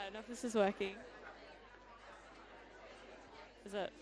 I don't know if this is working. Is it?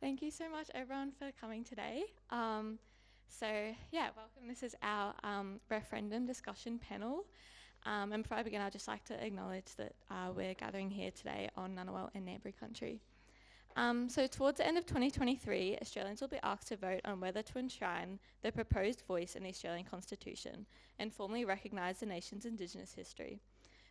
Thank you so much, everyone, for coming today. Welcome. This is our referendum discussion panel. And before I begin, I'd just like to acknowledge that we're gathering here today on Ngunnawal and Ngambri country. So towards the end of 2023, Australians will be asked to vote on whether to enshrine their proposed voice in the Australian Constitution and formally recognise the nation's Indigenous history.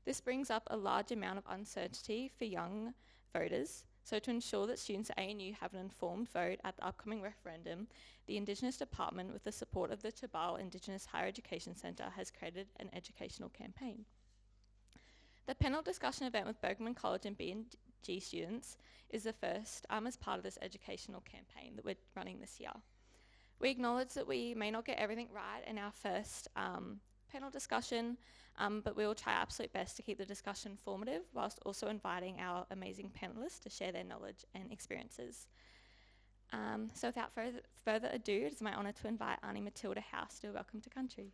This brings up a large amount of uncertainty for young voters. So to ensure that students at ANU have an informed vote at the upcoming referendum, the Indigenous Department, with the support of the Tjabal Indigenous Higher Education Centre, has created an educational campaign. The panel discussion event with Burgmann College and BNG students is the first as part of this educational campaign that we're running this year. We acknowledge that we may not get everything right in our first panel discussion, but we will try our absolute best to keep the discussion formative whilst also inviting our amazing panellists to share their knowledge and experiences. So without further ado, it is my honour to invite Auntie Matilda House to do a welcome to country.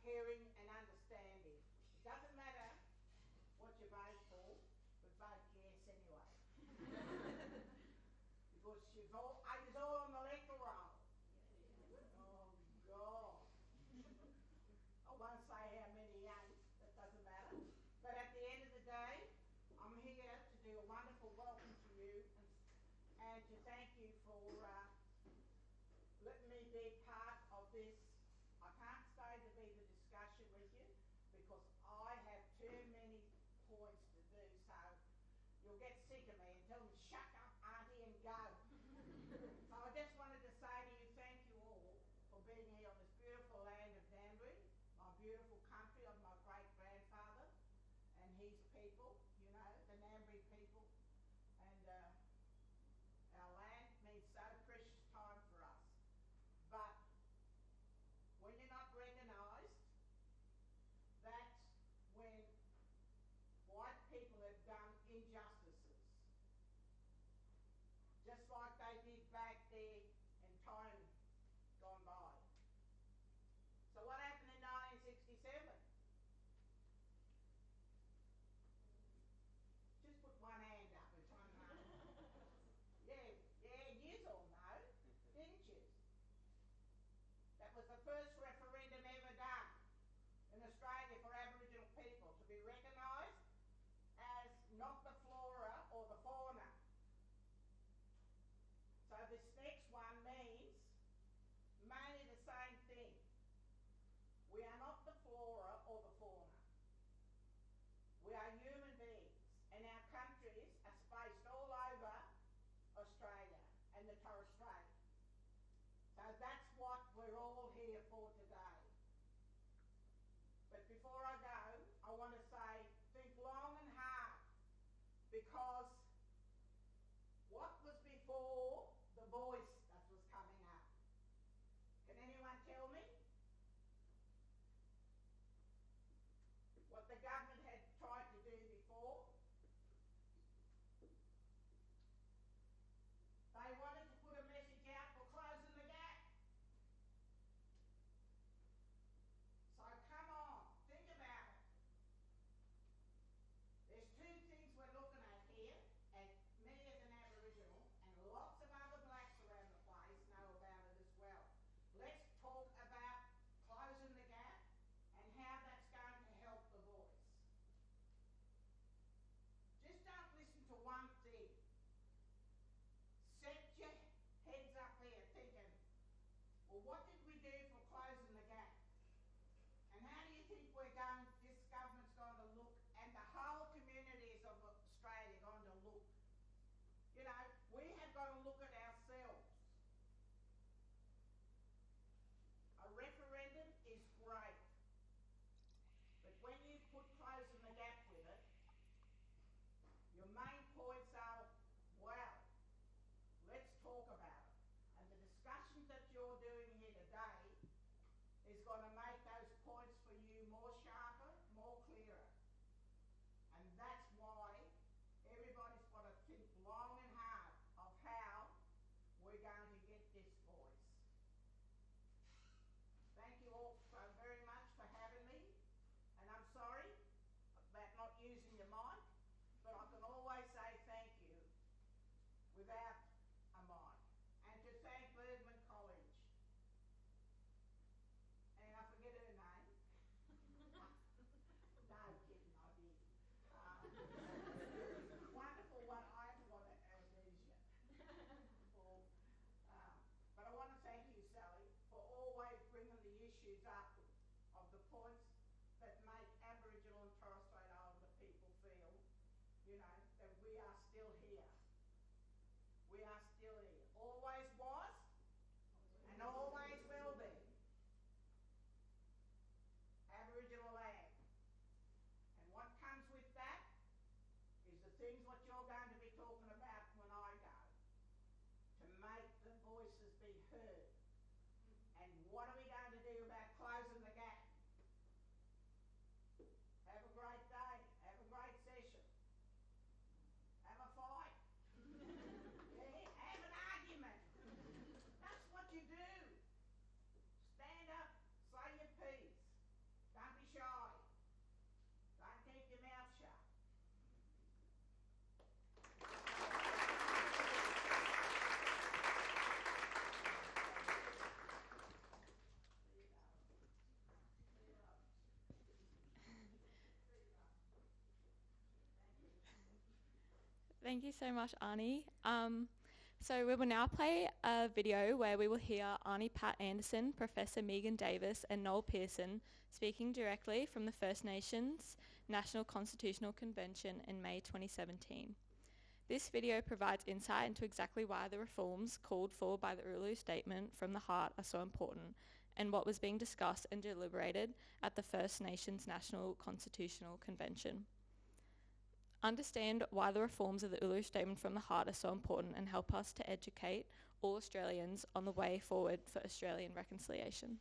Caring and understanding. It doesn't matter what you vote for, but vote yes anyway. Because it's all on the electoral roll. Oh, God. I won't say how many ain't, that doesn't matter. But at the end of the day, I'm here to do a wonderful welcome to you and to thank you for letting me be part of this. I can't stay to be the discussion with you because I have too many points to do, so you'll get sick of me and tell me, shut up, Auntie, and go. So I just wanted to say to you, thank you all for being here on this beautiful land of Ngambri, my beautiful country of my great-grandfather and his people, you know, the Ngambri people. And our land means so precious time for us. But Thank you so much, Arnie. So we will now play a video where we will hear Arnie Pat Anderson, Professor Megan Davis and Noel Pearson speaking directly from the First Nations National Constitutional Convention in May 2017. This video provides insight into exactly why the reforms called for by the Uluru Statement from the Heart are so important and what was being discussed and deliberated at the First Nations National Constitutional Convention. Understand why the reforms of the Uluru Statement from the Heart are so important and help us to educate all Australians on the way forward for Australian reconciliation.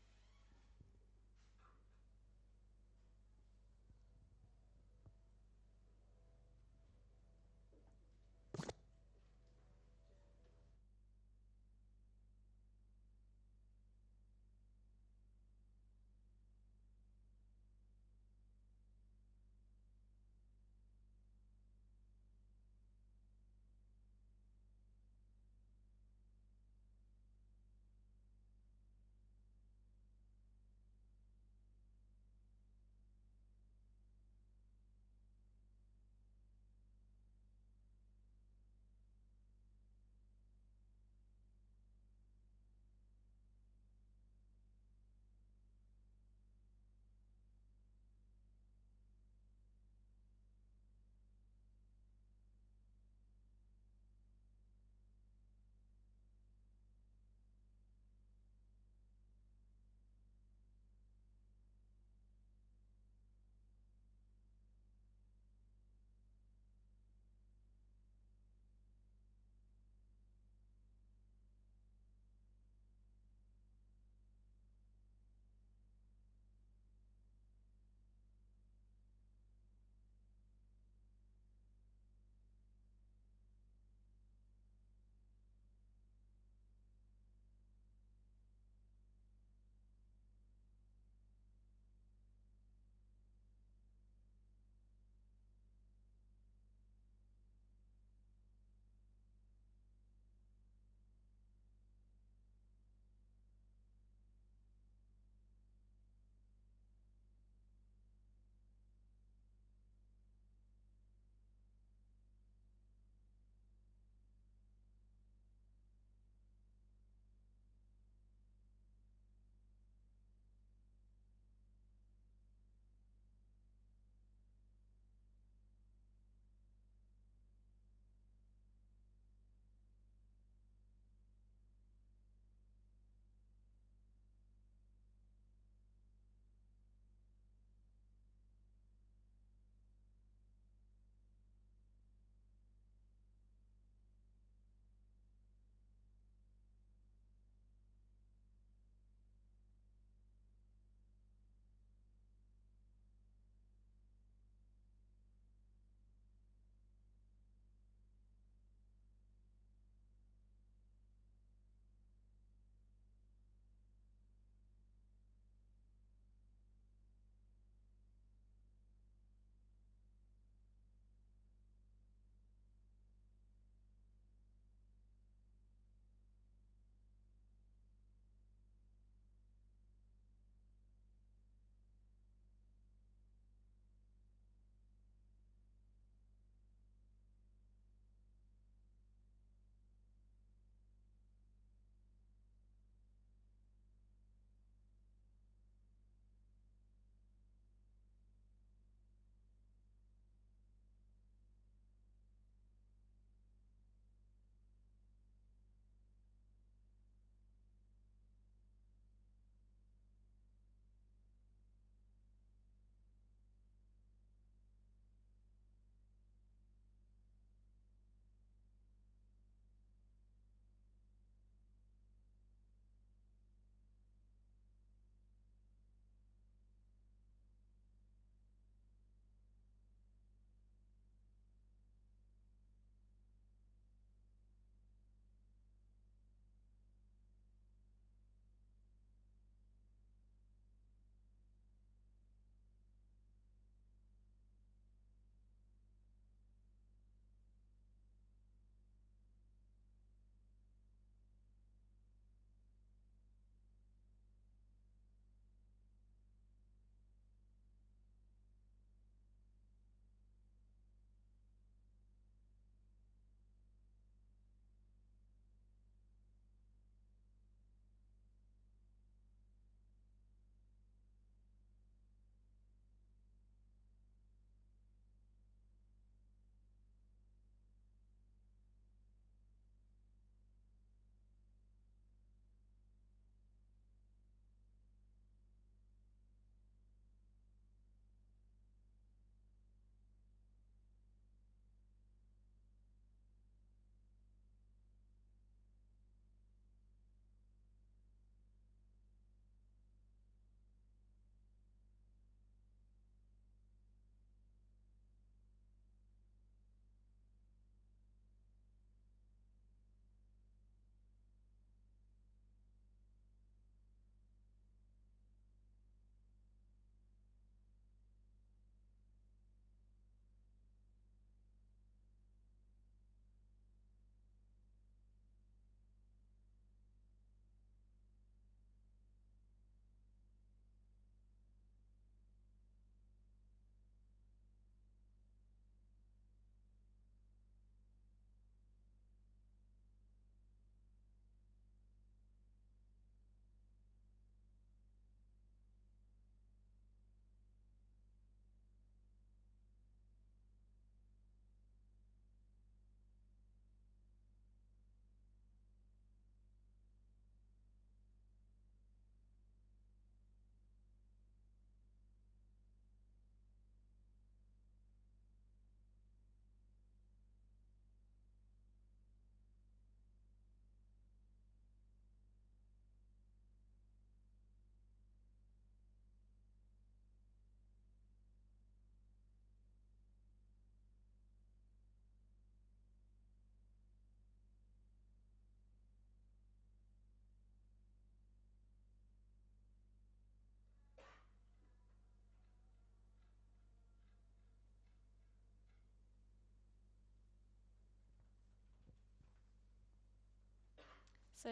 So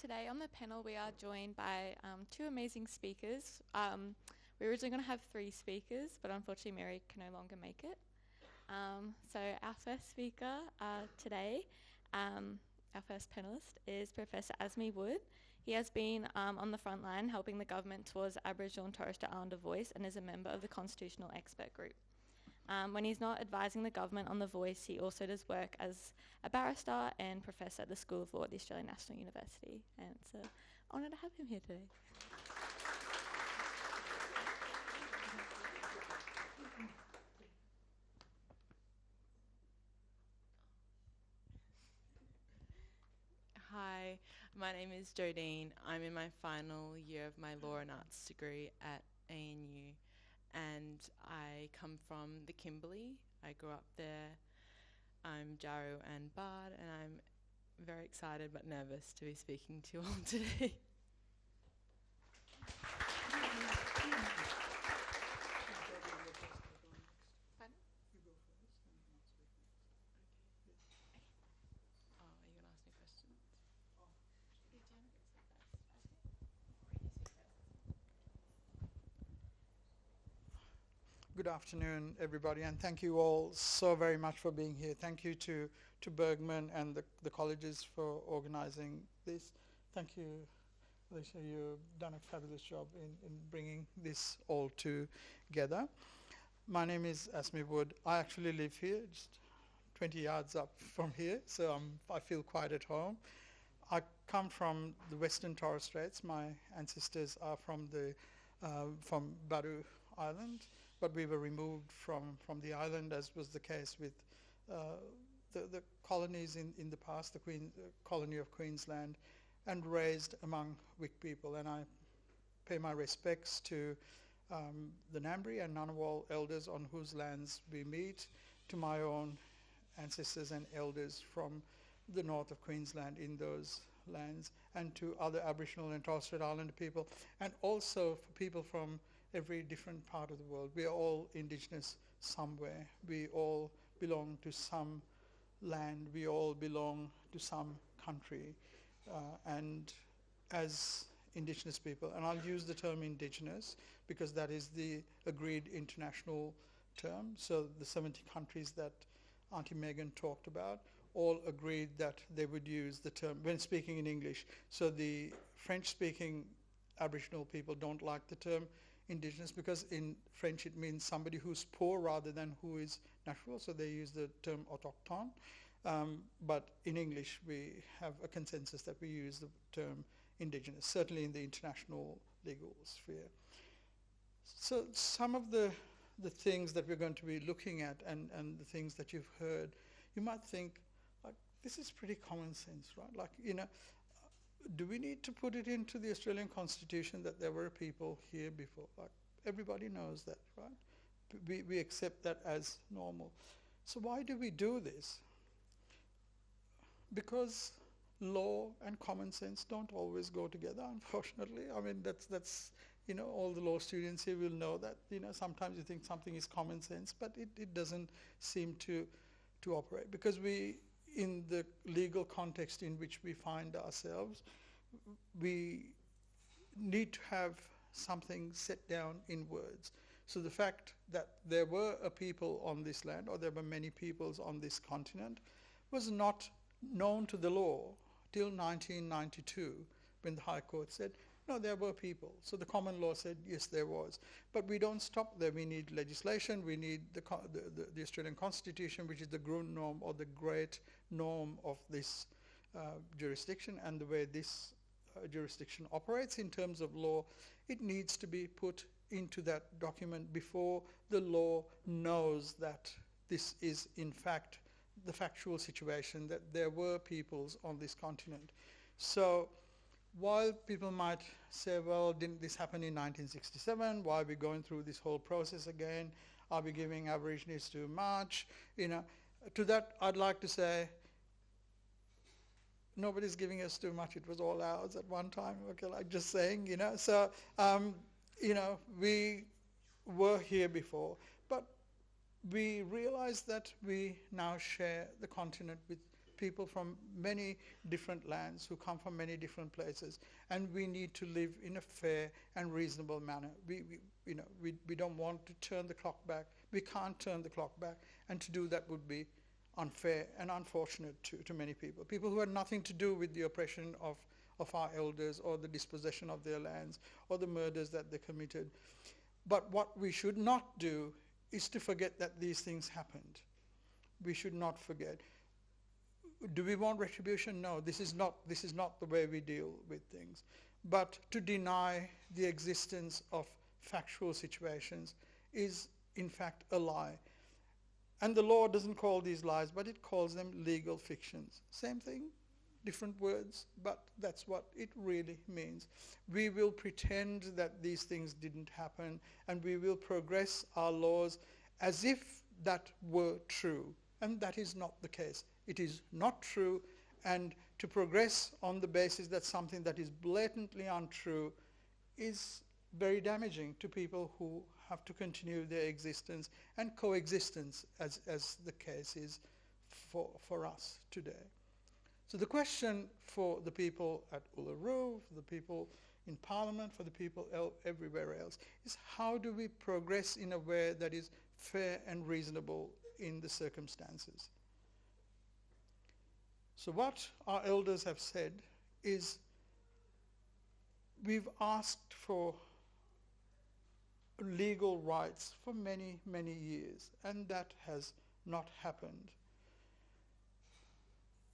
today on the panel we are joined by two amazing speakers. We were originally going to have three speakers, but unfortunately Mary can no longer make it. So our first speaker today, our first panellist, is Professor Asmi Wood. He has been on the front line helping the government towards Aboriginal and Torres Strait Islander voice and is a member of the Constitutional Expert Group. When he's not advising the government on the voice, he also does work as a barrister and professor at the School of Law at the Australian National University. And it's an honour to have him here today. Hi, my name is Jodine. I'm in my final year of my Law and Arts degree at ANU, and I come from the Kimberley. I grew up there. I'm Jaru and Bard, and I'm very excited but nervous to be speaking to you all today. Good afternoon, everybody, and thank you all so very much for being here. Thank you to Burgmann and the colleges for organising this. Thank you, Alicia. You've done a fabulous job in bringing this all together. My name is Asmi Wood. I actually live here, just 20 yards up from here, so I feel quite at home. I come from the Western Torres Straits. My ancestors are from Baru Island, but we were removed from the island, as was the case with the colonies in the past, the colony of Queensland, and raised among Wik people. And I pay my respects to the Ngambri and Ngunnawal elders on whose lands we meet, to my own ancestors and elders from the north of Queensland in those lands, and to other Aboriginal and Torres Strait Islander people, and also for people from every different part of the world. We are all Indigenous somewhere. We all belong to some land. We all belong to some country. And as Indigenous people, and I'll use the term Indigenous because that is the agreed international term. So the 70 countries that Auntie Megan talked about all agreed that they would use the term when speaking in English. So the French-speaking Aboriginal people don't like the term Indigenous because in French it means somebody who's poor rather than who is natural, so they use the term autochtone. But in English we have a consensus that we use the term Indigenous, certainly in the international legal sphere. So some of the things that we're going to be looking at and the things that you've heard, you might think, like, this is pretty common sense, right? Like, you know, do we need to put it into the Australian Constitution that there were people here before? Like, everybody knows that, right? We accept that as normal. So why do we do this? Because law and common sense don't always go together, unfortunately. I mean, that's you know, all the law students here will know that, you know, sometimes you think something is common sense, but it doesn't seem to operate. Because we, in the legal context in which we find ourselves, we need to have something set down in words. So the fact that there were a people on this land, or there were many peoples on this continent, was not known to the law till 1992, when the High Court said, no, there were people. So the common law said, yes, there was. But we don't stop there. We need legislation. We need the Australian Constitution, which is the Grundnorm or the great norm of this jurisdiction, and the way this jurisdiction operates in terms of law. It needs to be put into that document before the law knows that this is, in fact, the factual situation, that there were peoples on this continent. So while people might say, well, didn't this happen in 1967? Why are we going through this whole process again? Are we giving Aborigines too much? You know, to that I'd like to say, nobody's giving us too much. It was all ours at one time. Okay, like just saying, you know. So, you know, we were here before, but we realized that we now share the continent with people from many different lands who come from many different places, and we need to live in a fair and reasonable manner. We don't want to turn the clock back. We can't turn the clock back, and to do that would be unfair and unfortunate to many people who had nothing to do with the oppression of our elders or the dispossession of their lands or the murders that they committed. But what we should not do is to forget that these things happened. We should not forget. Do we want retribution? No, this is not the way we deal with things. But to deny the existence of factual situations is in fact a lie. And the law doesn't call these lies, but it calls them legal fictions. Same thing, different words, but that's what it really means. We will pretend that these things didn't happen, and we will progress our laws as if that were true. And that is not the case. It is not true, and to progress on the basis that something that is blatantly untrue is very damaging to people who have to continue their existence and coexistence, as the case is for us today. So the question for the people at Uluru, for the people in Parliament, for the people everywhere else, is how do we progress in a way that is fair and reasonable in the circumstances? So what our elders have said is, we've asked for legal rights for many, many years, and that has not happened.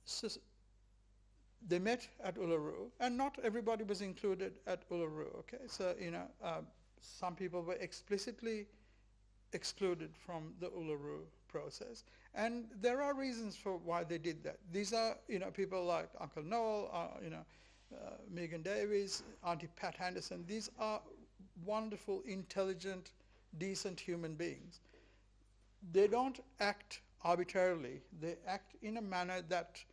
So they met at Uluru, and not everybody was included at Uluru, okay? So, some people were explicitly excluded from the Uluru process, and there are reasons for why they did that. These are, people like Uncle Noel, Megan Davies, Auntie Pat Anderson. These are wonderful, intelligent, decent human beings. They don't act arbitrarily. They act in a manner that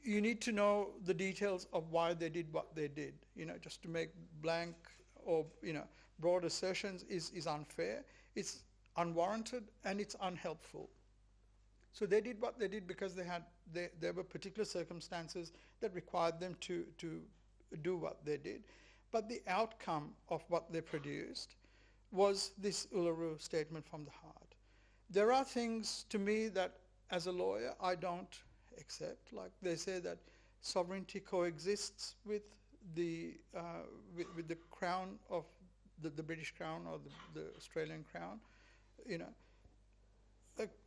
you need to know the details of why they did what they did. Just to make blank or broad assertions is unfair. It's unwarranted and it's unhelpful. So they did what they did because there were particular circumstances that required them to do what they did. But the outcome of what they produced was this Uluru Statement from the Heart. There are things to me that, as a lawyer, I don't accept. Like they say that sovereignty coexists with the crown of the British crown or the Australian crown.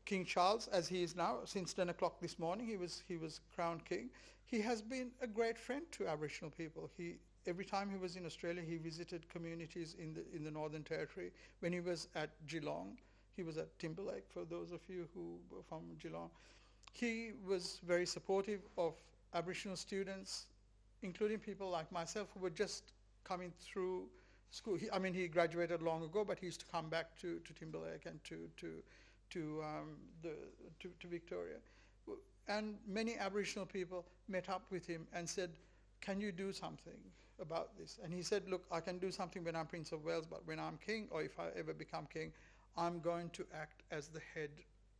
King Charles, as he is now, since 10 o'clock this morning, he was crowned king. He has been a great friend to Aboriginal people. Every time he was in Australia, he visited communities in the Northern Territory. When he was at Geelong, he was at Timberlake, for those of you who were from Geelong. He was very supportive of Aboriginal students, including people like myself who were just coming through school. He graduated long ago, but he used to come back to Timberlake and to Victoria. And many Aboriginal people met up with him and said, "Can you do something about this?" And he said, "Look, I can do something when I'm Prince of Wales, but when I'm king, or if I ever become king, I'm going to act as the head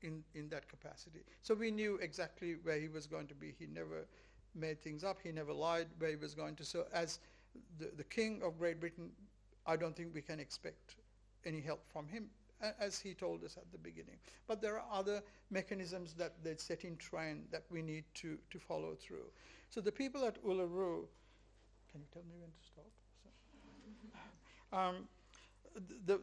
in that capacity." So we knew exactly where he was going to be. He never made things up. He never lied where he was going to. So as the King of Great Britain, I don't think we can expect any help from him, as he told us at the beginning. But there are other mechanisms that they set in train that we need to follow through. So the people at Uluru, can you tell me when to stop?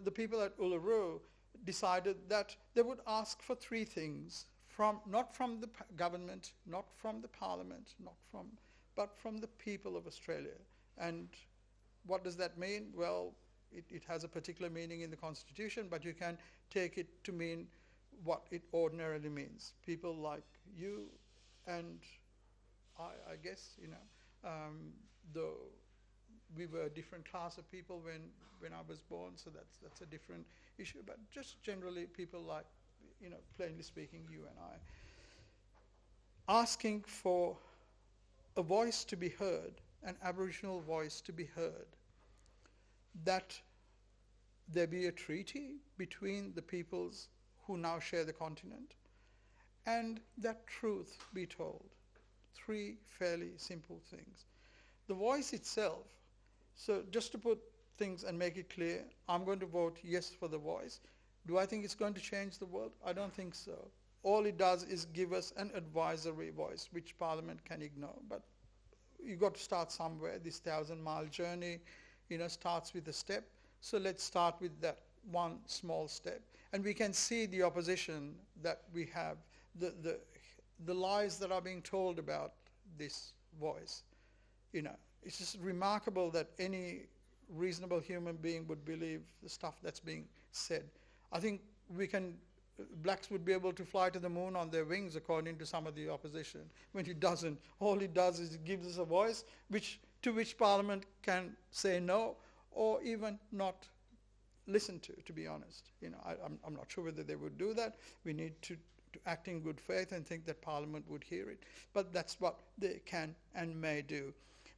The people at Uluru decided that they would ask for three things, not from the government, not from the parliament, but from the people of Australia. And what does that mean? Well, it has a particular meaning in the Constitution, but you can take it to mean what it ordinarily means. People like you and I guess, though we were a different class of people when I was born, so that's a different issue. But just generally people like, plainly speaking, you and I, asking for a voice to be heard, an Aboriginal voice to be heard, that there be a treaty between the peoples who now share the continent, and that truth be told. Three fairly simple things. The voice itself, so just to put things and make it clear, I'm going to vote yes for the voice. Do I think it's going to change the world? I don't think so. All it does is give us an advisory voice, which Parliament can ignore. But you've got to start somewhere. This 1,000-mile journey, starts with a step. So let's start with that one small step. And we can see the opposition that we have, the lies that are being told about this voice. It's just remarkable that any reasonable human being would believe the stuff that's being said. I think blacks would be able to fly to the moon on their wings, according to some of the opposition, when it doesn't. All it does is it gives us a voice to which Parliament can say no, or even not listen to be honest. I'm not sure whether they would do that. We need to act in good faith and think that Parliament would hear it. But that's what they can and may do.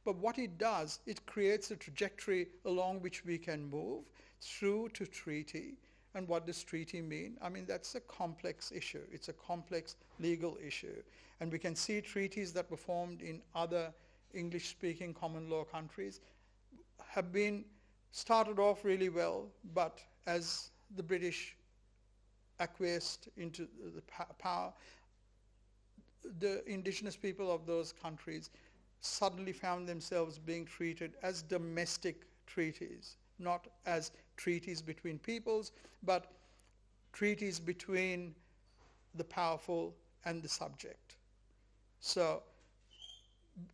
But what it does, it creates a trajectory along which we can move through to treaty. And what does treaty mean? I mean, that's a complex issue. It's a complex legal issue. And we can see treaties that were formed in other English-speaking common law countries have been started off really well, but as the British acquiesced into the power, the indigenous people of those countries suddenly found themselves being treated as domestic treaties, not as treaties between peoples, but treaties between the powerful and the subject. So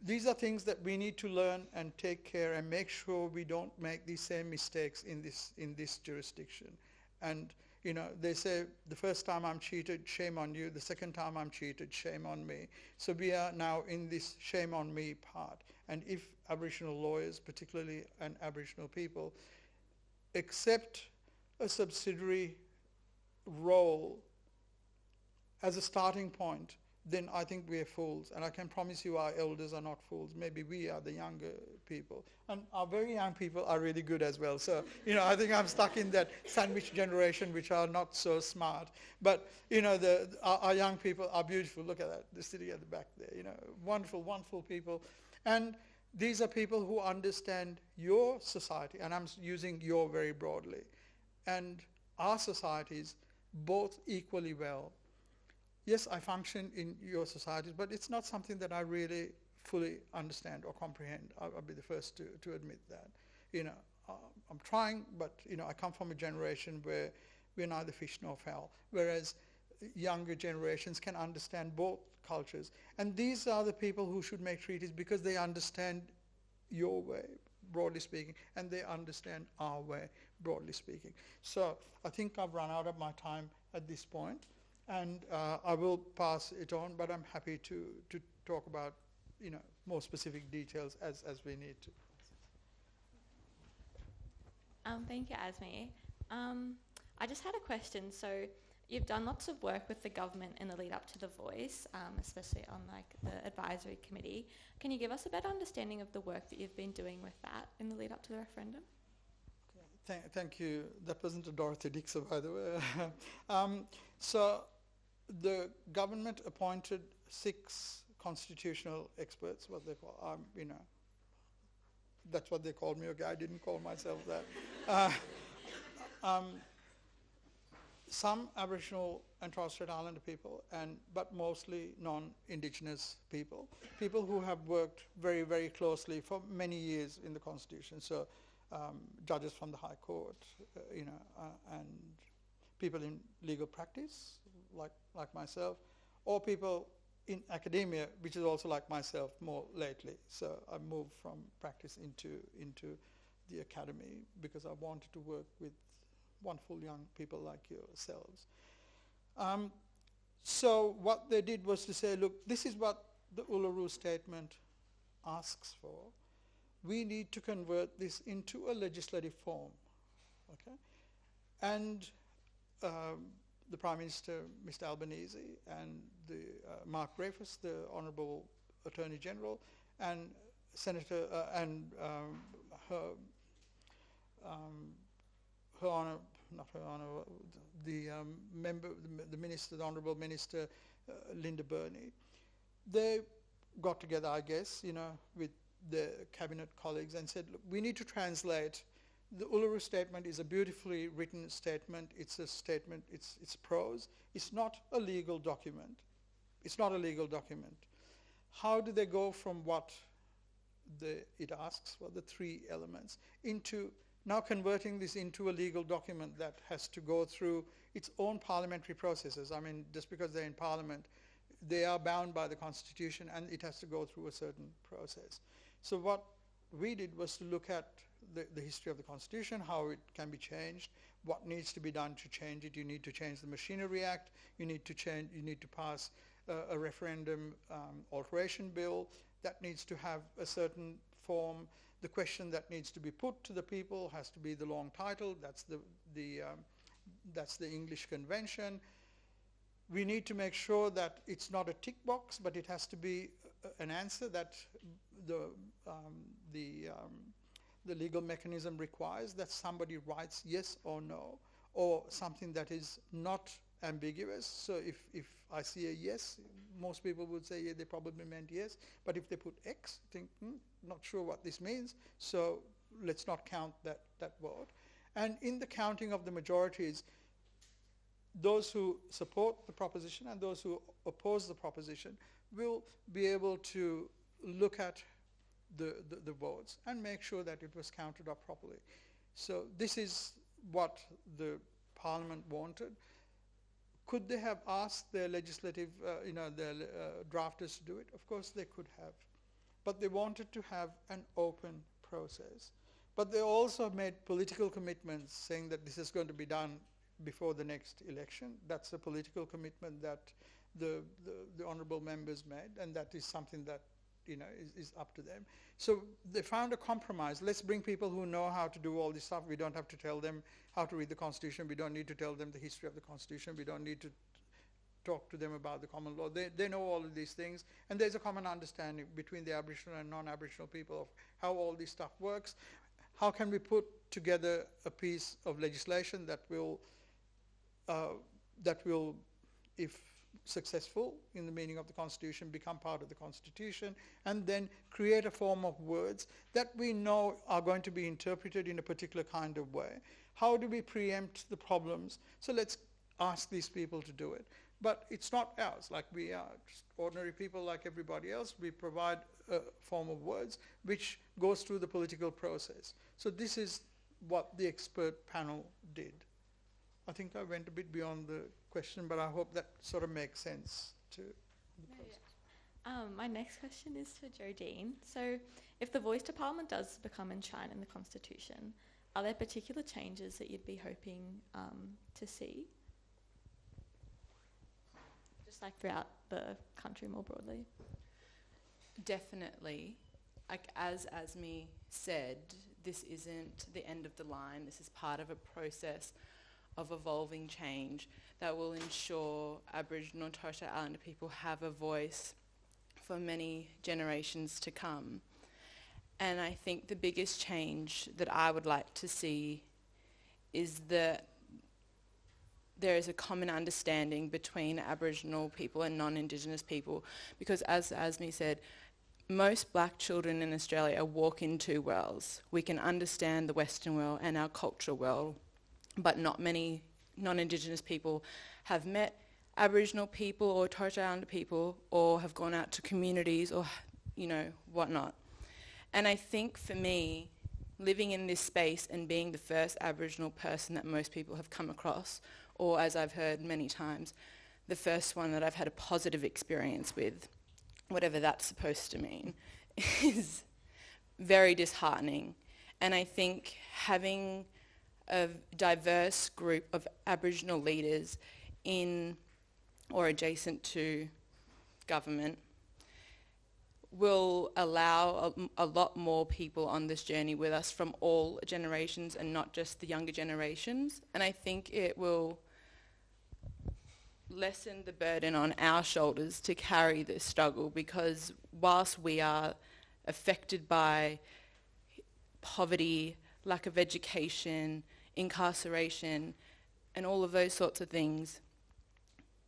these are things that we need to learn and take care and make sure we don't make these same mistakes in this jurisdiction. And they say the first time I'm cheated, shame on you. The second time I'm cheated, shame on me. So we are now in this shame on me part. And if Aboriginal lawyers, particularly and Aboriginal people, accept a subsidiary role as a starting point, then I think we are fools. And I can promise you our elders are not fools. Maybe we are the younger people. And our very young people are really good as well. So, I think I'm stuck in that sandwich generation which are not so smart. But, our young people are beautiful. Look at that. They're sitting at the back there. Wonderful, wonderful people. And these are people who understand your society. And I'm using your very broadly. And our societies both equally well. Yes, I function in your societies, but it's not something that I really fully understand or comprehend. I'll be the first to admit that. I'm trying, but I come from a generation where we're neither fish nor fowl, whereas younger generations can understand both cultures. And these are the people who should make treaties because they understand your way, broadly speaking, and they understand our way, broadly speaking. So I think I've run out of my time at this point. And I will pass it on, but I'm happy to talk about more specific details as we need to. Thank you, Azmi. I just had a question. So you've done lots of work with the government in the lead up to the Voice, especially on the advisory committee. Can you give us a better understanding of the work that you've been doing with that in the lead up to the referendum? Thank you. That wasn't a Dorothy Dixon, by the way. So the government appointed 6 constitutional experts, what they call, that's what they called me. Okay, I didn't call myself that. Some Aboriginal and Torres Strait Islander people, but mostly non-Indigenous people who have worked very, very closely for many years in the Constitution. So judges from the High Court, and people in legal practice, like myself, or people in academia, which is also like myself more lately. So I moved from practice into the academy because I wanted to work with wonderful young people like yourselves. So what they did was to say, look, this is what the Uluru Statement asks for. We need to convert this into a legislative form, okay? And the Prime Minister, Mr. Albanese, and the Mark Dreyfus, the Honourable Attorney General, and Senator her Honour not Her Honour, the member, the minister, the Honourable Minister Linda Burney, they got together, I guess, with the cabinet colleagues and said, look, we need to translate. The Uluru Statement is a beautifully written statement. It's a statement, it's prose. It's not a legal document. It's not a legal document. How do they go from what it asks for, the three elements, into now converting this into a legal document that has to go through its own parliamentary processes? I mean, just because they're in Parliament, they are bound by the Constitution and it has to go through a certain process. So what we did was to look at the history of the Constitution, how it can be changed, what needs to be done to change it. You need to change the Machinery Act, you need to pass a referendum alteration bill that needs to have a certain form. The question that needs to be put to the people has to be the long title. That's the English Convention. We need to make sure that it's not a tick box, but it has to be an answer that the legal mechanism requires, that somebody writes yes or no, or something that is not ambiguous. So if I see a yes, most people would say, yeah, they probably meant yes. But if they put X, think, not sure what this means, so let's not count that vote. And in the counting of the majorities, those who support the proposition and those who oppose the proposition will be able to look at the votes and make sure that it was counted up properly. So this is what the Parliament wanted. Could they have asked their legislative, their drafters to do it? Of course they could have. But they wanted to have an open process. But they also made political commitments saying that this is going to be done before the next election. That's a political commitment that the honourable members made, and that is something that is up to them. So they found a compromise. Let's bring people who know how to do all this stuff. We don't have to tell them how to read the Constitution. We don't need to tell them the history of the Constitution. We don't need to talk to them about the common law. They know all of these things, and there's a common understanding between the Aboriginal and non-Aboriginal people of how all this stuff works. How can we put together a piece of legislation that will, if successful in the meaning of the Constitution, become part of the Constitution, and then create a form of words that we know are going to be interpreted in a particular kind of way. How do we preempt the problems? So let's ask these people to do it. But it's not ours. Like, we are just ordinary people like everybody else. We provide a form of words which goes through the political process. So this is what the expert panel did. I think I went a bit beyond the question, but I hope that sort of makes sense to the process. My next question is for Jodine. So if the voice to Parliament does become enshrined in the Constitution, are there particular changes that you'd be hoping to see? Just like throughout the country more broadly? Definitely. Like, as Asmi said, this isn't the end of the line. This is part of a process of evolving change that will ensure Aboriginal and Torres Strait Islander people have a voice for many generations to come. And I think the biggest change that I would like to see is that there is a common understanding between Aboriginal people and non-Indigenous people, because as Asmi said, most black children in Australia walk in two worlds. We can understand the Western world and our cultural world, but not many non-Indigenous people have met Aboriginal people or Torres Strait Islander people, or have gone out to communities or, whatnot. And I think for me, living in this space and being the first Aboriginal person that most people have come across, or as I've heard many times, the first one that I've had a positive experience with, whatever that's supposed to mean, is very disheartening. And I think having a diverse group of Aboriginal leaders in or adjacent to government will allow a lot more people on this journey with us from all generations and not just the younger generations. And I think it will lessen the burden on our shoulders to carry this struggle, because whilst we are affected by poverty, lack of education, incarceration, and all of those sorts of things,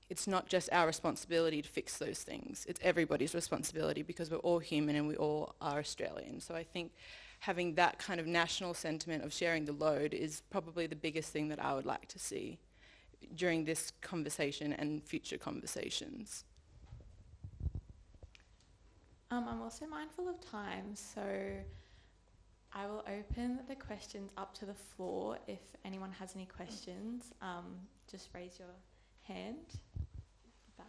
it's not just our responsibility to fix those things. It's everybody's responsibility because we're all human and we all are Australian. So I think having that kind of national sentiment of sharing the load is probably the biggest thing that I would like to see during this conversation and future conversations. I'm also mindful of time, so I will open the questions up to the floor. If anyone has any questions, just raise your hand. Back.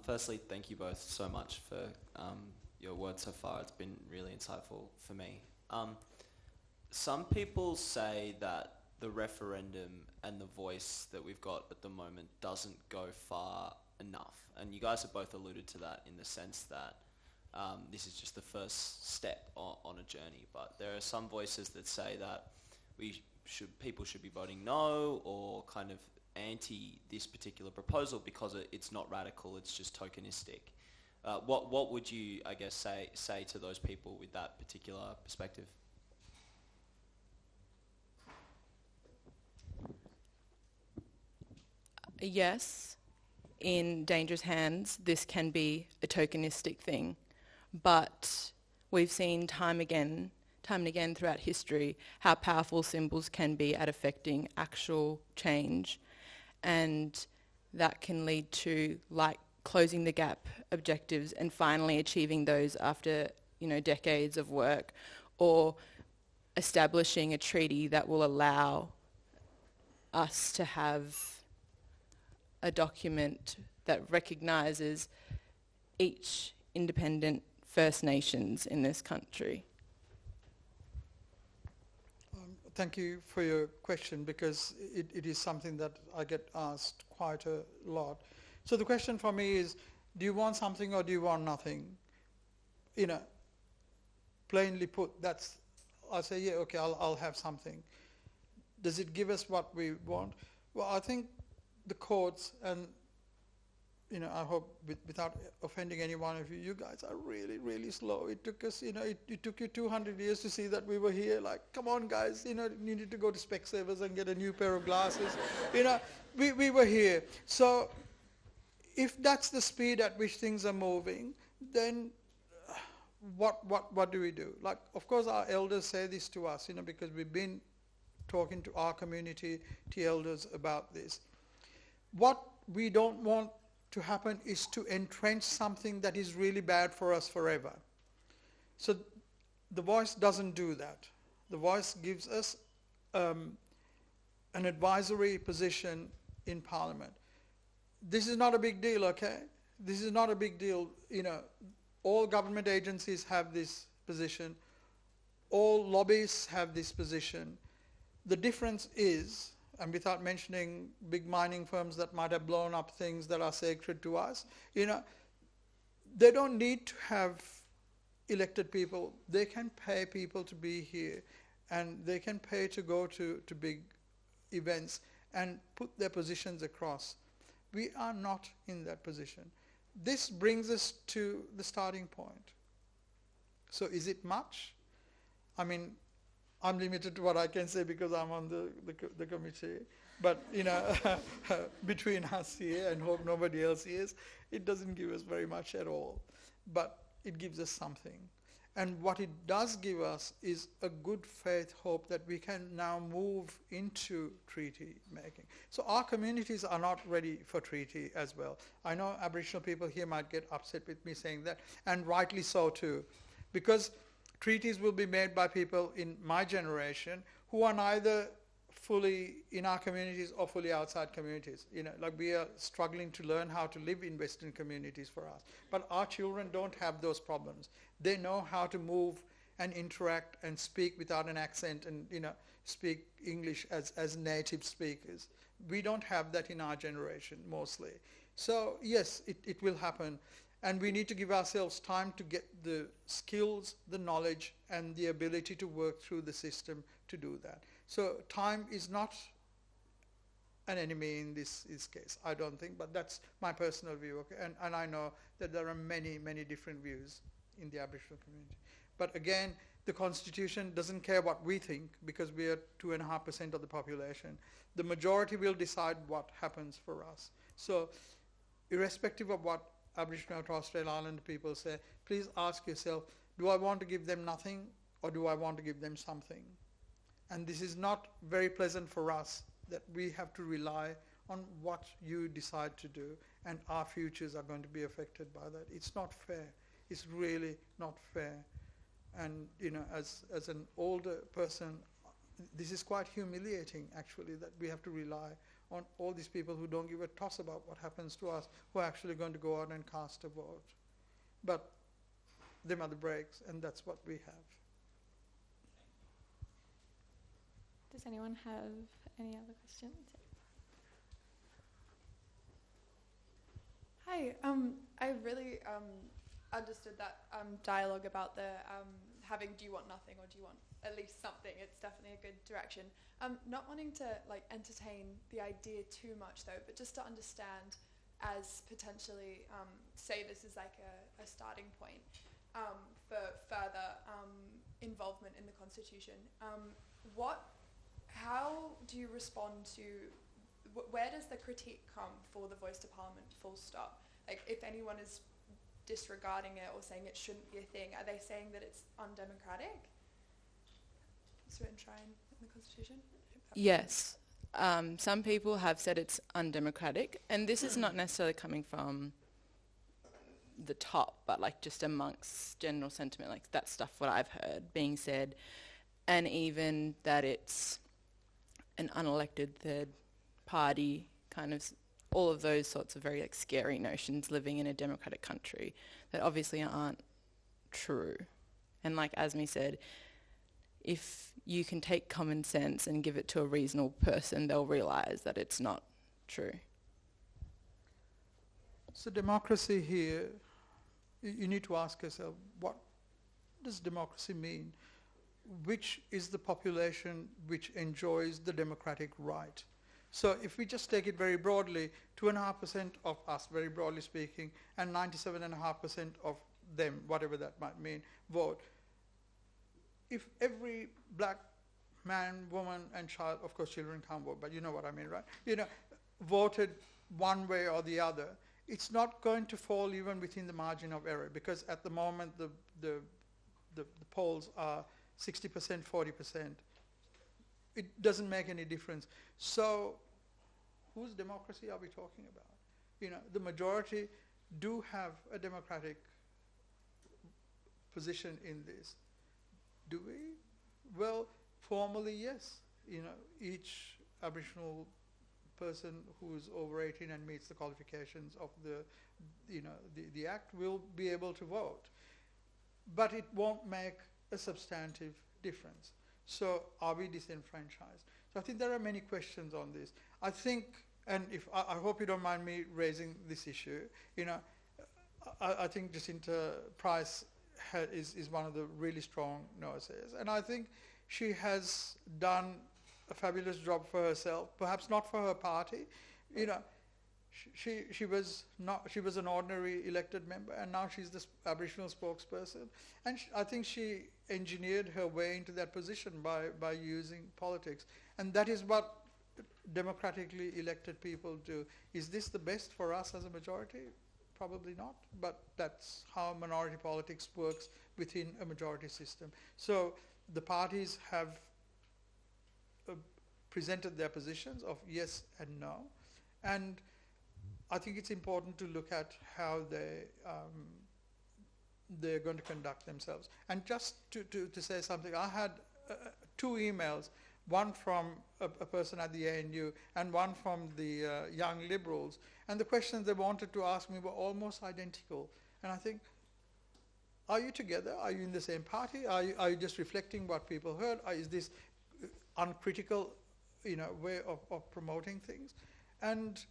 Firstly, thank you both so much for your words so far. It's been really insightful for me. Some people say that the referendum and the voice that we've got at the moment doesn't go far enough. And you guys have both alluded to that in the sense that this is just the first step on a journey. But there are some voices that say that people should be voting no or kind of anti this particular proposal because it's not radical, it's just tokenistic. What would you, I guess, say to those people with that particular perspective? Yes, in dangerous hands, this can be a tokenistic thing, but we've seen time and again throughout history how powerful symbols can be at affecting actual change, and that can lead to like closing the gap objectives and finally achieving those after decades of work, or establishing a treaty that will allow us to have a document that recognises each independent First Nations in this country. Thank you for your question, because it is something that I get asked quite a lot. So the question for me is, do you want something or do you want nothing? Plainly put, I'll say, yeah, okay, I'll have something. Does it give us what we want? Well, I think the courts, and I hope without offending any one of you, you guys are really, really slow. It took us, it took you 200 years to see that we were here. Like, come on, guys, you needed to go to Specsavers and get a new pair of glasses. We were here. So if that's the speed at which things are moving, then what do we do? Like, of course, our elders say this to us, because we've been talking to our community, to elders about this. What we don't want to happen is to entrench something that is really bad for us forever. So the voice doesn't do that. The voice gives us an advisory position in Parliament. This is not a big deal, okay? This is not a big deal. All government agencies have this position. All lobbyists have this position. The difference is, and without mentioning big mining firms that might have blown up things that are sacred to us, they don't need to have elected people. They can pay people to be here, and they can pay to go to big events and put their positions across. We are not in that position. This brings us to the starting point. So is it much? I mean, I'm limited to what I can say because I'm on the committee. But, between us here and hope nobody else is, it doesn't give us very much at all. But it gives us something. And what it does give us is a good faith hope that we can now move into treaty making. So our communities are not ready for treaty as well. I know Aboriginal people here might get upset with me saying that, and rightly so too, because treaties will be made by people in my generation who are neither fully in our communities or fully outside communities. Like we are struggling to learn how to live in Western communities for us. But our children don't have those problems. They know how to move and interact and speak without an accent and speak English as native speakers. We don't have that in our generation mostly. So yes, it will happen. And we need to give ourselves time to get the skills, the knowledge, and the ability to work through the system to do that. So time is not an enemy in this case, I don't think, but that's my personal view. Okay? And I know that there are many, many different views in the Aboriginal community. But again, the Constitution doesn't care what we think because we are 2.5% of the population. The majority will decide what happens for us. So irrespective of what Aboriginal and Torres Strait Islander people say, please ask yourself, do I want to give them nothing or do I want to give them something? And this is not very pleasant for us, that we have to rely on what you decide to do, and our futures are going to be affected by that. It's not fair. It's really not fair. And as an older person, this is quite humiliating actually, that we have to rely on all these people who don't give a toss about what happens to us, who are actually going to go out and cast a vote. But them are the breaks, and that's what we have. Does anyone have any other questions? Hi, I really understood that dialogue about the having do you want nothing or do you want at least something. It's definitely a good direction. Not wanting to entertain the idea too much though, but just to understand as potentially say this is like a starting point for further involvement in the Constitution. How do you respond to, where does the critique come for the Voice to Parliament full stop? Like if anyone is disregarding it or saying it shouldn't be a thing, are they saying that it's undemocratic? It's written enshrined in the Constitution? Yes. Some people have said it's undemocratic, and this is not necessarily coming from the top, but like just amongst general sentiment, like that stuff what I've heard being said, and even that it's an unelected third party kind of all of those sorts of very like scary notions living in a democratic country that obviously aren't true. And like Asmi said, if you can take common sense and give it to a reasonable person, they'll realise that it's not true. So democracy here, you need to ask yourself, what does democracy mean? Which is the population which enjoys the democratic right? So if we just take it very broadly, 2.5% of us, very broadly speaking, and 97.5% of them, whatever that might mean, vote. If every black man, woman, and child, of course children can't vote, but you know what I mean, right? Voted one way or the other, it's not going to fall even within the margin of error, because at the moment the polls are 60%, 40%. It doesn't make any difference. So whose democracy are we talking about? The majority do have a democratic position in this. Do we? Well, formally, yes. Each Aboriginal person who is over 18 and meets the qualifications of the Act will be able to vote. But it won't make a substantive difference. So are we disenfranchised? So I think there are many questions on this. I think, and I hope you don't mind me raising this issue, I think Jacinta Price is one of the really strong nurses, and I think she has done a fabulous job for herself, perhaps not for her party. She was an ordinary elected member, and now she's the Aboriginal spokesperson, and I think she engineered her way into that position by using politics, and that is what democratically elected people do. Is this the best for us as a majority? Probably not, but that's how minority politics works within a majority system. So the parties have presented their positions of yes and no, and I think it's important to look at how they're going to conduct themselves. And just to say something, I had 2 emails, one from a person at the ANU and one from the Young Liberals, and the questions they wanted to ask me were almost identical. And I think, are you together? Are you in the same party? Are you just reflecting what people heard? Is this uncritical way of promoting things? And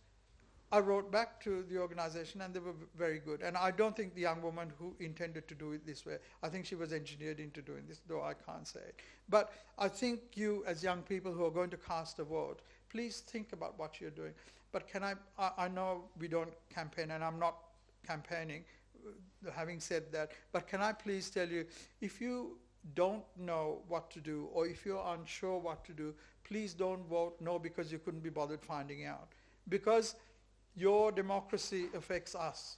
I wrote back to the organization and they were very good. And I don't think the young woman who intended to do it this way, I think she was engineered into doing this, though I can't say it. But I think you, as young people who are going to cast a vote, please think about what you're doing. But I know we don't campaign, and I'm not campaigning. having said that, but can I please tell you, if you don't know what to do, or if you're unsure what to do, please don't vote no because you couldn't be bothered finding out. Because your democracy affects us.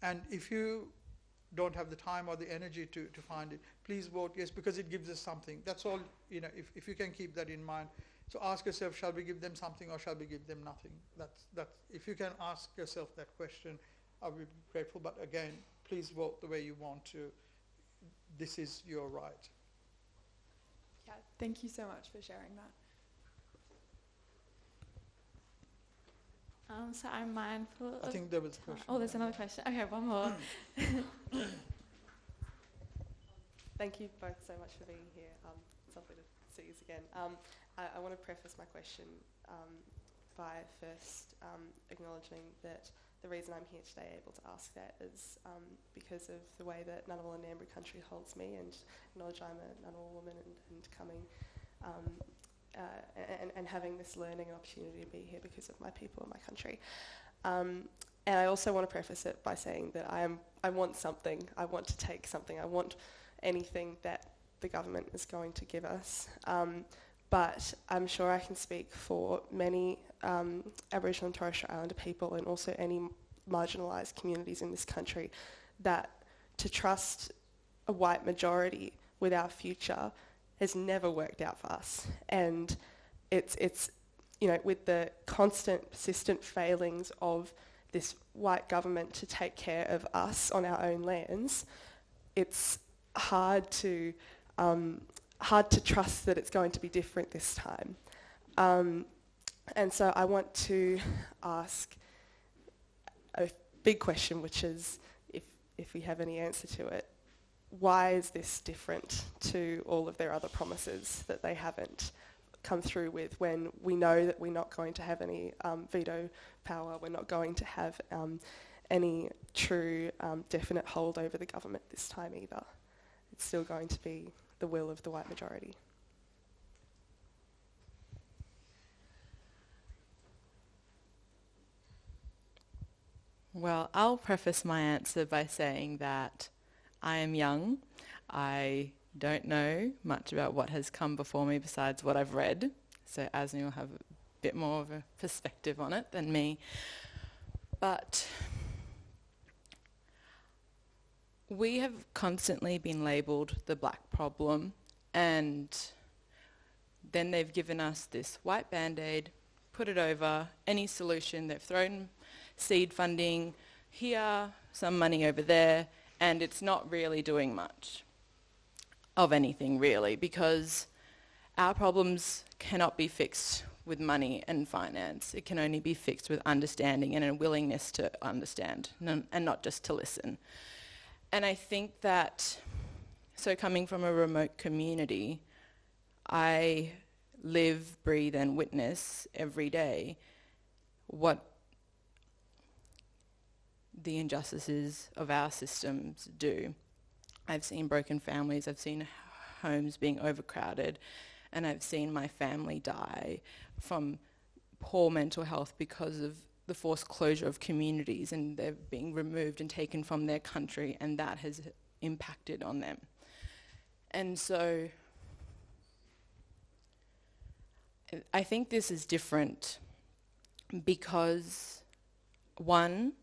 And if you don't have the time or the energy to find it, please vote yes, because it gives us something. That's all, if you can keep that in mind. So ask yourself, shall we give them something or shall we give them nothing? That's if you can ask yourself that question, I would be grateful. But again, please vote the way you want to. This is your right. Yeah, thank you so much for sharing that. So I'm mindful I of think there was a question. Oh, there's another question. Okay, one more. Thank you both so much for being here. It's lovely to see you again. I want to preface my question by first acknowledging that the reason I'm here today able to ask that is because of the way that Ngunnawal and Ngambri country holds me, and acknowledge I'm a Ngunnawal woman and coming and having this learning and opportunity to be here because of my people and my country. And I also want to preface it by saying that I want something. I want to take something. I want anything that the government is going to give us. But I'm sure I can speak for many Aboriginal and Torres Strait Islander people, and also any marginalised communities in this country, that to trust a white majority with our future has never worked out for us. And it's with the constant, persistent failings of this white government to take care of us on our own lands, it's hard to trust that it's going to be different this time. And so I want to ask a big question, which is, if we have any answer to it, why is this different to all of their other promises that they haven't come through with, when we know that we're not going to have any veto power, we're not going to have any true definite hold over the government this time either? It's still going to be the will of the white majority. Well, I'll preface my answer by saying that I am young. I don't know much about what has come before me besides what I've read. So Asni will have a bit more of a perspective on it than me. But we have constantly been labelled the black problem, and then they've given us this white band-aid, put it over any solution. They've thrown seed funding here, some money over there, and it's not really doing much of anything really, because our problems cannot be fixed with money and finance. It can only be fixed with understanding and a willingness to understand, and not just to listen. And I think that, so coming from a remote community, I live, breathe and witness every day what the injustices of our systems do. I've seen broken families, I've seen homes being overcrowded, and I've seen my family die from poor mental health because of the forced closure of communities, and they're being removed and taken from their country, and that has impacted on them. And so I think this is different because, one,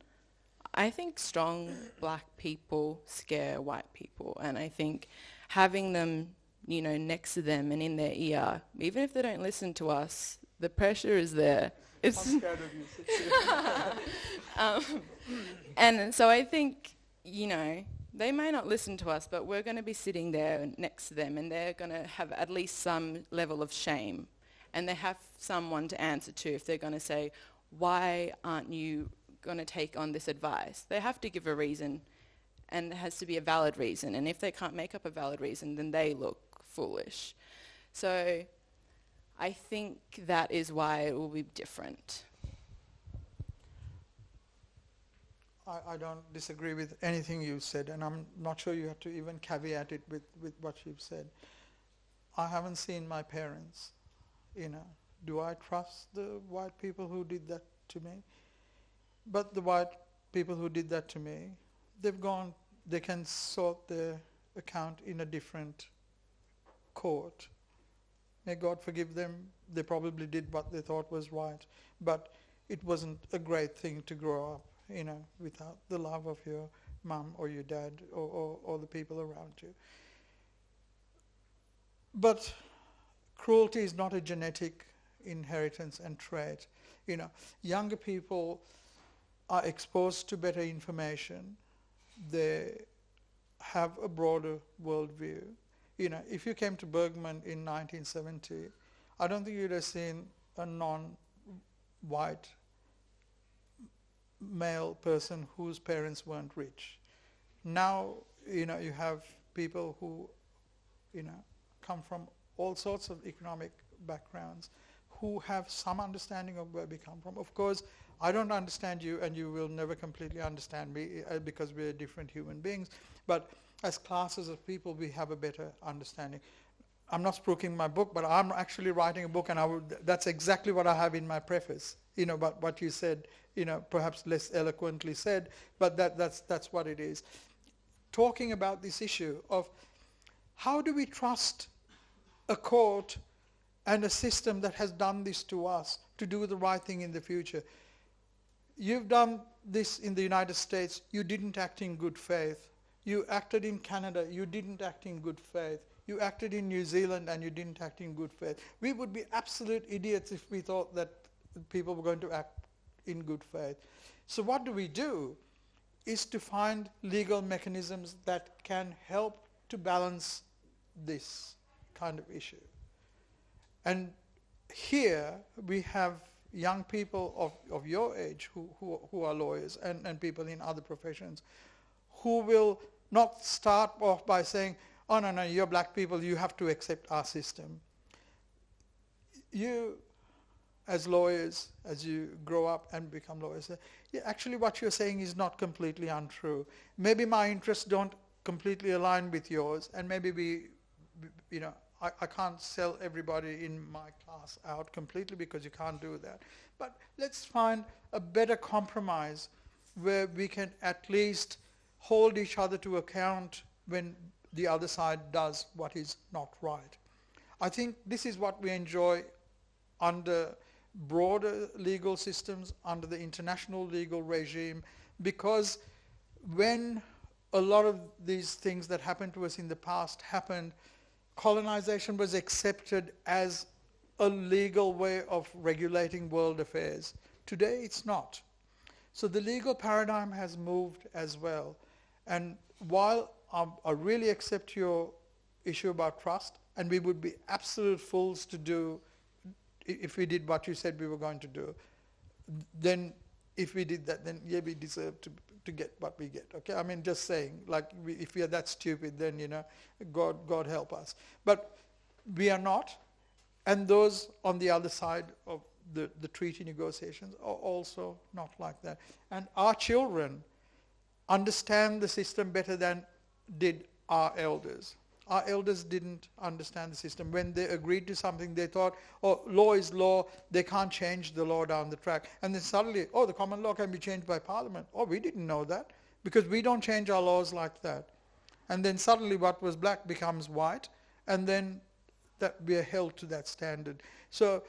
I think strong black people scare white people, and I think having them, next to them and in their ear, even if they don't listen to us, the pressure is there. I'm scared of you. And so I think, they may not listen to us, but we're going to be sitting there next to them, and they're going to have at least some level of shame, and they have someone to answer to if they're going to say, why aren't you going to take on this advice? They have to give a reason, and it has to be a valid reason, and if they can't make up a valid reason, then they look foolish. So I think that is why it will be different. I don't disagree with anything you said, and I'm not sure you have to even caveat it with what you've said. I haven't seen my parents, Do I trust the white people who did that to me? But the white people who did that to me they've gone, they can sort their account in a different court. May God forgive them. They probably did what they thought was right, but it wasn't a great thing to grow up, without the love of your mum or your dad or the people around you. But cruelty is not a genetic inheritance and trait. Younger people are exposed to better information. They have a broader worldview. If you came to Burgmann in 1970, I don't think you'd have seen a non-white male person whose parents weren't rich. Now, you have people who, come from all sorts of economic backgrounds who have some understanding of where we come from. Of course, I don't understand you, and you will never completely understand me because we're different human beings. But as classes of people, we have a better understanding. I'm not spruiking my book, but I'm actually writing a book, and that's exactly what I have in my preface. But what you said, perhaps less eloquently said, but that's what it is. Talking about this issue of how do we trust a court and a system that has done this to us to do the right thing in the future. You've done this in the United States, you didn't act in good faith. You acted in Canada, you didn't act in good faith. You acted in New Zealand and you didn't act in good faith. We would be absolute idiots if we thought that people were going to act in good faith. So what do? Is to find legal mechanisms that can help to balance this kind of issue. And here we have young people of your age who are lawyers and people in other professions who will not start off by saying, oh, no, you're black people, you have to accept our system. You, as lawyers, as you grow up and become lawyers, yeah, actually what you're saying is not completely untrue. Maybe my interests don't completely align with yours, and maybe I can't sell everybody in my class out completely because you can't do that. But let's find a better compromise where we can at least hold each other to account when the other side does what is not right. I think this is what we enjoy under broader legal systems, under the international legal regime, because when a lot of these things that happened to us in the past happened, colonization was accepted as a legal way of regulating world affairs. Today it's not. So the legal paradigm has moved as well. And while I really accept your issue about trust, and we would be absolute fools to do if we did what you said we were going to do, then if we did that, then yeah, we deserve to get what we get. Okay, I mean, just saying, like, if we are that stupid, then God help us. But we are not, and those on the other side of the treaty negotiations are also not like that. And our children understand the system better than did our elders. Our elders didn't understand the system. When they agreed to something, they thought, oh, law is law, they can't change the law down the track. And then suddenly, oh, the common law can be changed by Parliament. Oh, we didn't know that, because we don't change our laws like that. And then suddenly what was black becomes white, and then that we are held to that standard. So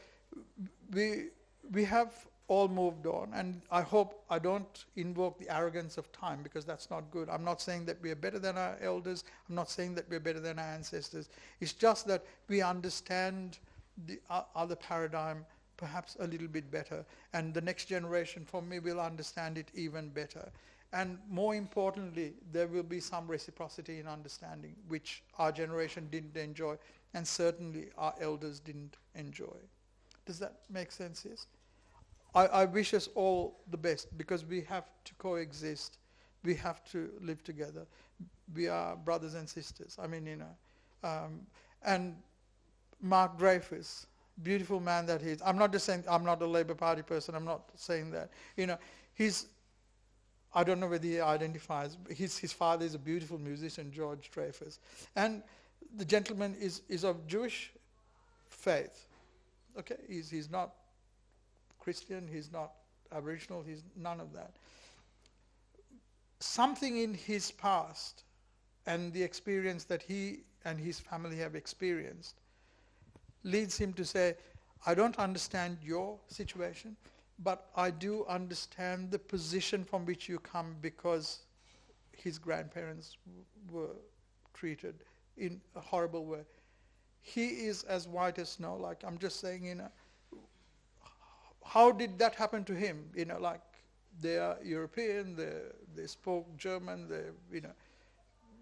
we have all moved on, and I hope I don't invoke the arrogance of time, because that's not good. I'm not saying that we are better than our elders. I'm not saying that we're better than our ancestors. It's just that we understand the other paradigm perhaps a little bit better, and the next generation from me will understand it even better. And more importantly, there will be some reciprocity in understanding, which our generation didn't enjoy, and certainly our elders didn't enjoy. Does that make sense? Yes? I wish us all the best, because we have to coexist. We have to live together. We are brothers and sisters. I mean, and Mark Dreyfus, beautiful man that he is. I'm not just saying I'm not a Labour Party person. I'm not saying that. He's, I don't know whether he identifies, his father is a beautiful musician, George Dreyfus. And the gentleman is of Jewish faith. Okay, he's not Christian, he's not Aboriginal, he's none of that. something in his past and the experience that he and his family have experienced leads him to say, I don't understand your situation, but I do understand the position from which you come, because his grandparents were treated in a horrible way. He is as white as snow. Like, I'm just saying, you know, how did that happen to him? You know, like, they are European, they spoke German, they're, you know,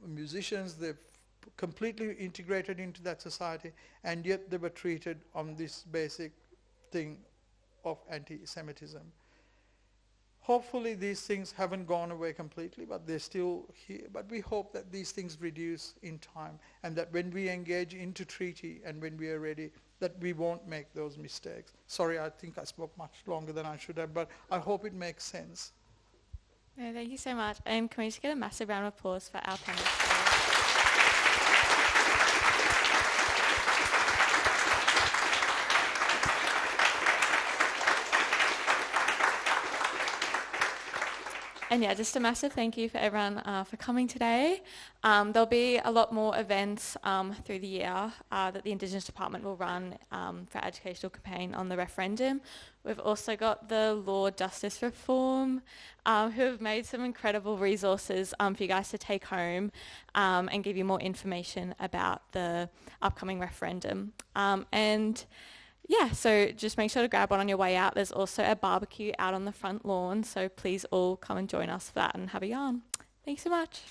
musicians, they've completely integrated into that society, and yet they were treated on this basic thing of anti-Semitism. Hopefully these things haven't gone away completely, but they're still here. But we hope that these things reduce in time, and that when we engage into treaty and when we are ready, that we won't make those mistakes. Sorry, I think I spoke much longer than I should have, but I hope it makes sense. No, thank you so much. And can we just get a massive round of applause for our panelists? And yeah, just a massive thank you for everyone for coming today. There'll be a lot more events through the year that the Indigenous Department will run for educational campaign on the referendum. We've also got the Law Justice Reform, who have made some incredible resources for you guys to take home and give you more information about the upcoming referendum. And yeah, so just make sure to grab one on your way out. There's also a barbecue out on the front lawn, so please all come and join us for that and have a yarn. Thanks so much.